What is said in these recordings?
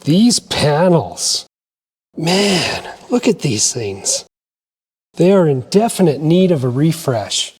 These panels. Man, look at these things. They are in definite need of a refresh.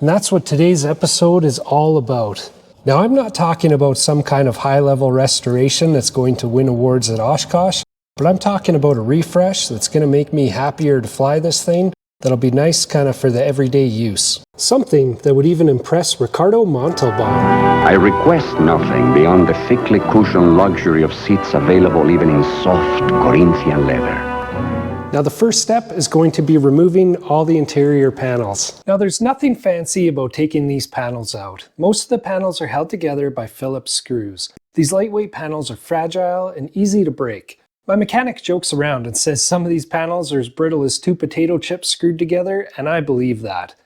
And that's what today's episode is all about. Now, I'm not talking about some kind of high-level restoration that's going to win awards at Oshkosh, but I'm talking about a refresh that's going to make me happier to fly this thing, that'll be nice kind of for the everyday use. Something that would even impress Ricardo Montalban. I request nothing beyond the thickly cushioned luxury of seats available even in soft Corinthian leather. Now the first step is going to be removing all the interior panels. Now there's nothing fancy about taking these panels out. Most of the panels are held together by Phillips screws. These lightweight panels are fragile and easy to break. My mechanic jokes around and says some of these panels are as brittle as 2 potato chips screwed together, and I believe that.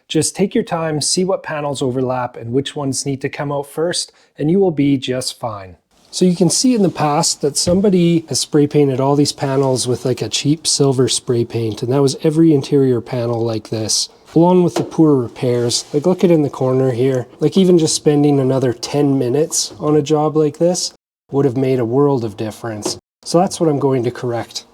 Just take your time, see what panels overlap and which ones need to come out first, and you will be just fine. So you can see in the past that somebody has spray painted all these panels with like a cheap silver spray paint, and that was every interior panel like this, along with the poor repairs. Like look at in the corner here, like even just spending another 10 minutes on a job like this would have made a world of difference. So that's what I'm going to correct.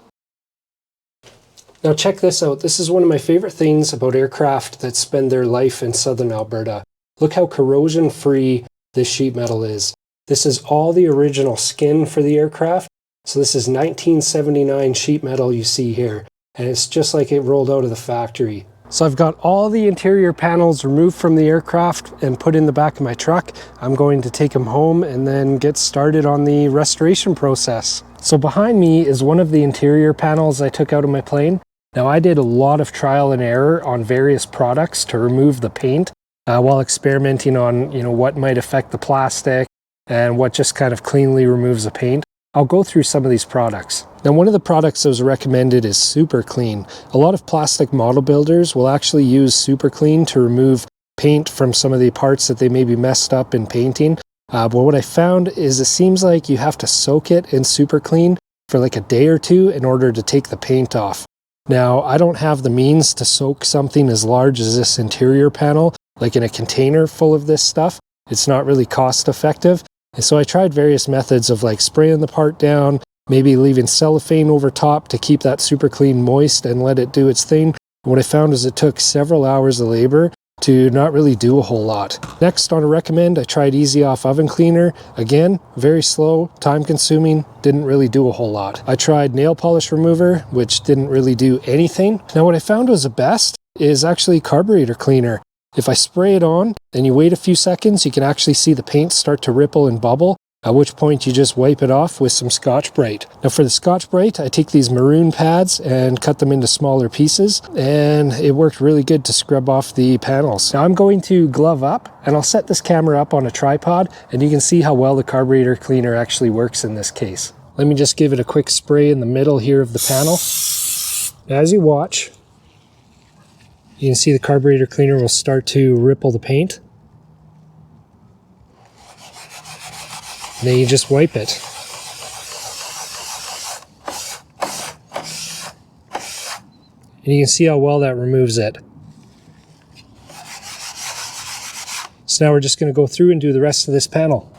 Now check this out. This is one of my favorite things about aircraft that spend their life in southern Alberta. Look how corrosion free this sheet metal is. This is all the original skin for the aircraft. So this is 1979 sheet metal you see here. And it's just like it rolled out of the factory. So I've got all the interior panels removed from the aircraft and put in the back of my truck. I'm going to take them home and then get started on the restoration process. So behind me is one of the interior panels I took out of my plane. Now I did a lot of trial and error on various products to remove the paint while experimenting on what might affect the plastic and what just kind of cleanly removes the paint. I'll go through some of these products. Now one of the products that was recommended is Super Clean. A lot of plastic model builders will actually use Super Clean to remove paint from some of the parts that they may be messed up in painting. But what I found is it seems like you have to soak it in Super Clean for like a day or two in order to take the paint off. Now I don't have the means to soak something as large as this interior panel, like in a container full of this stuff. It's not really cost effective. And so I tried various methods of like spraying the part down, maybe leaving cellophane over top to keep that Super Clean moist and let it do its thing. What I found is it took several hours of labor to not really do a whole lot. Next on a recommend, I tried Easy Off Oven Cleaner. Again, very slow, time consuming, didn't really do a whole lot. I tried Nail Polish Remover, which didn't really do anything. Now what I found was the best is actually carburetor cleaner. If I spray it on and you wait a few seconds, you can actually see the paint start to ripple and bubble, at which point you just wipe it off with some Scotch-Brite. Now for the Scotch-Brite, I take these maroon pads and cut them into smaller pieces, and it worked really good to scrub off the panels. Now I'm going to glove up, and I'll set this camera up on a tripod, and you can see how well the carburetor cleaner actually works in this case. Let me just give it a quick spray in the middle here of the panel. As you watch, you can see the carburetor cleaner will start to ripple the paint. And then you just wipe it. And you can see how well that removes it. So now we're just going to go through and do the rest of this panel.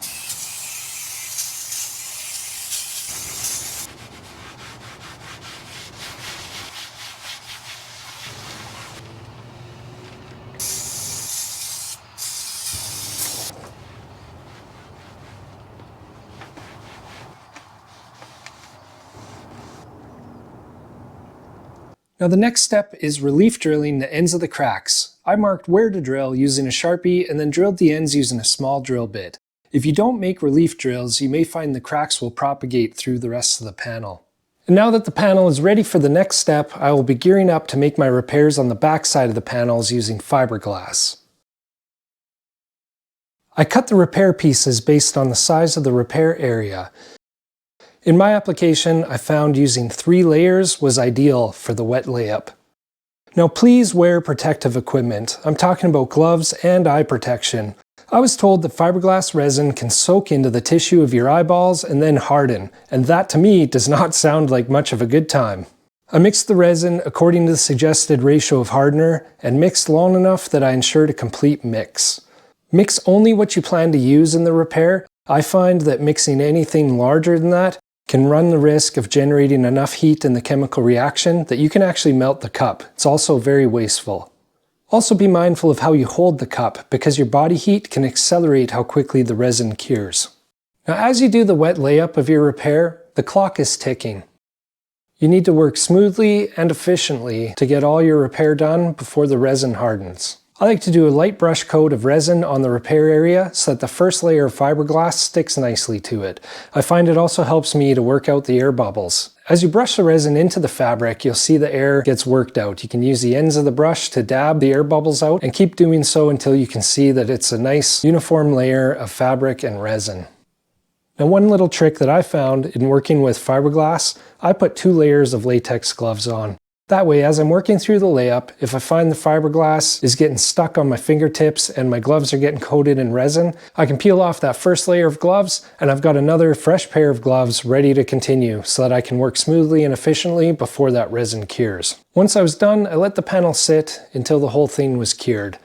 Now the next step is relief drilling the ends of the cracks. I marked where to drill using a Sharpie and then drilled the ends using a small drill bit. If you don't make relief drills, you may find the cracks will propagate through the rest of the panel. And now that the panel is ready for the next step, I will be gearing up to make my repairs on the back side of the panels using fiberglass. I cut the repair pieces based on the size of the repair area. In my application, I found using 3 layers was ideal for the wet layup. Now please wear protective equipment. I'm talking about gloves and eye protection. I was told that fiberglass resin can soak into the tissue of your eyeballs and then harden, and that to me does not sound like much of a good time. I mixed the resin according to the suggested ratio of hardener and mixed long enough that I ensured a complete mix. Mix only what you plan to use in the repair. I find that mixing anything larger than that can run the risk of generating enough heat in the chemical reaction that you can actually melt the cup. It's also very wasteful. Also be mindful of how you hold the cup, because your body heat can accelerate how quickly the resin cures. Now, as you do the wet layup of your repair, the clock is ticking. You need to work smoothly and efficiently to get all your repair done before the resin hardens. I like to do a light brush coat of resin on the repair area so that the first layer of fiberglass sticks nicely to it. I find it also helps me to work out the air bubbles. As you brush the resin into the fabric, you'll see the air gets worked out. You can use the ends of the brush to dab the air bubbles out and keep doing so until you can see that it's a nice uniform layer of fabric and resin. Now, one little trick that I found in working with fiberglass, I put 2 layers of latex gloves on. That way, as I'm working through the layup, if I find the fiberglass is getting stuck on my fingertips and my gloves are getting coated in resin, I can peel off that first layer of gloves and I've got another fresh pair of gloves ready to continue so that I can work smoothly and efficiently before that resin cures. Once I was done, I let the panel sit until the whole thing was cured.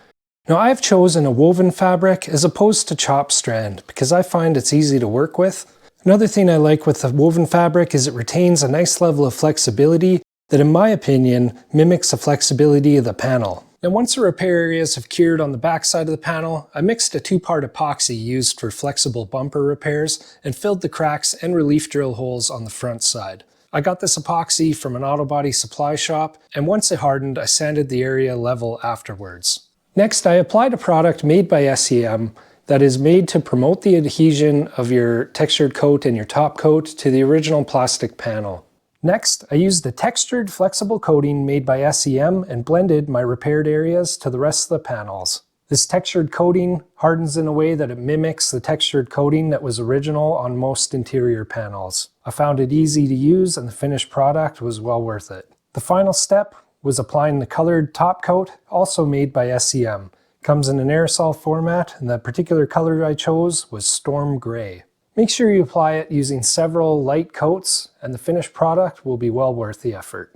Now, I've chosen a woven fabric as opposed to chop strand because I find it's easy to work with. Another thing I like with the woven fabric is it retains a nice level of flexibility that, in my opinion, mimics the flexibility of the panel. Now, once the repair areas have cured on the back side of the panel, I mixed a 2-part epoxy used for flexible bumper repairs and filled the cracks and relief drill holes on the front side. I got this epoxy from an auto body supply shop, and once it hardened, I sanded the area level afterwards. Next, I applied a product made by SEM that is made to promote the adhesion of your textured coat and your top coat to the original plastic panel. Next, I used a textured flexible coating made by SEM and blended my repaired areas to the rest of the panels. This textured coating hardens in a way that it mimics the textured coating that was original on most interior panels. I found it easy to use and the finished product was well worth it. The final step was applying the colored top coat, also made by SEM. Comes in an aerosol format, and the particular color I chose was Storm Gray. Make sure you apply it using several light coats, and the finished product will be well worth the effort.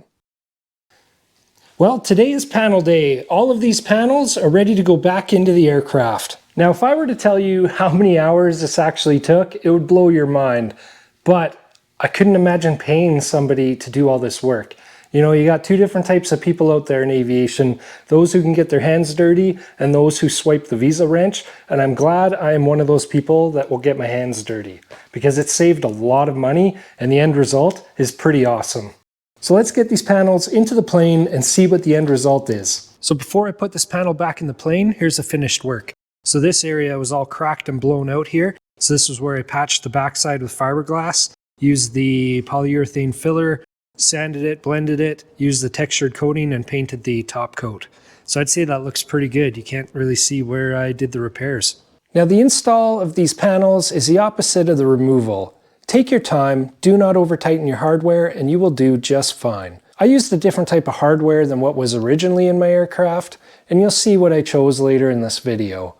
Well, today is panel day. All of these panels are ready to go back into the aircraft. Now, if I were to tell you how many hours this actually took, it would blow your mind. But I couldn't imagine paying somebody to do all this work. You know, you got 2 different types of people out there in aviation, those who can get their hands dirty and those who swipe the visa wrench. And I'm glad I am one of those people that will get my hands dirty because it saved a lot of money and the end result is pretty awesome. So let's get these panels into the plane and see what the end result is. So before I put this panel back in the plane, here's the finished work. So this area was all cracked and blown out here. So this was where I patched the backside with fiberglass, used the polyurethane filler, sanded it, blended it, used the textured coating, and painted the top coat. So I'd say that looks pretty good. You can't really see where I did the repairs. Now, the install of these panels is the opposite of the removal. Take your time, do not over tighten your hardware, and you will do just fine. I used a different type of hardware than what was originally in my aircraft, and you'll see what I chose later in this video.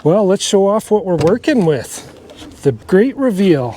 Well, let's show off what we're working with. The great reveal.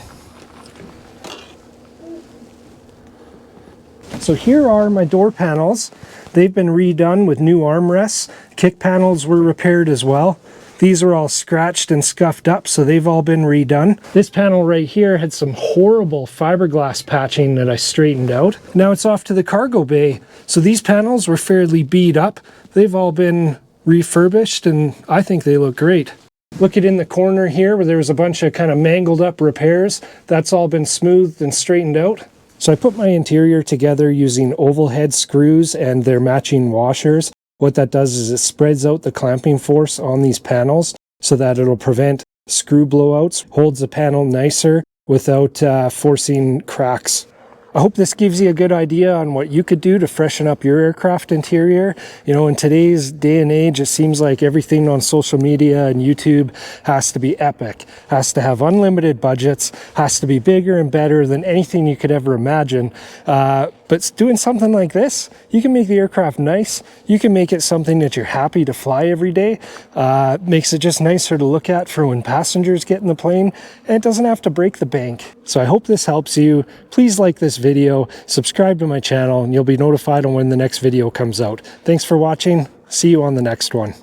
So here are my door panels. They've been redone with new armrests. Kick panels were repaired as well. These are all scratched and scuffed up, so they've all been redone. This panel right here had some horrible fiberglass patching that I straightened out. Now it's off to the cargo bay. So these panels were fairly beat up. They've all been refurbished and I think they look great. Look at in the corner here where there was a bunch of kind of mangled up repairs. That's all been smoothed and straightened out. So I put my interior together using oval head screws and their matching washers. What that does is it spreads out the clamping force on these panels so that it'll prevent screw blowouts, holds the panel nicer without forcing cracks. I hope this gives you a good idea on what you could do to freshen up your aircraft interior. You know, in today's day and age, it seems like everything on social media and YouTube has to be epic, has to have unlimited budgets, has to be bigger and better than anything you could ever imagine. But doing something like this, you can make the aircraft nice. You can make it something that you're happy to fly every day. Makes it just nicer to look at for when passengers get in the plane, and it doesn't have to break the bank. So I hope this helps you. Please like this video, subscribe to my channel, and you'll be notified on when the next video comes out. Thanks for watching. See you on the next one.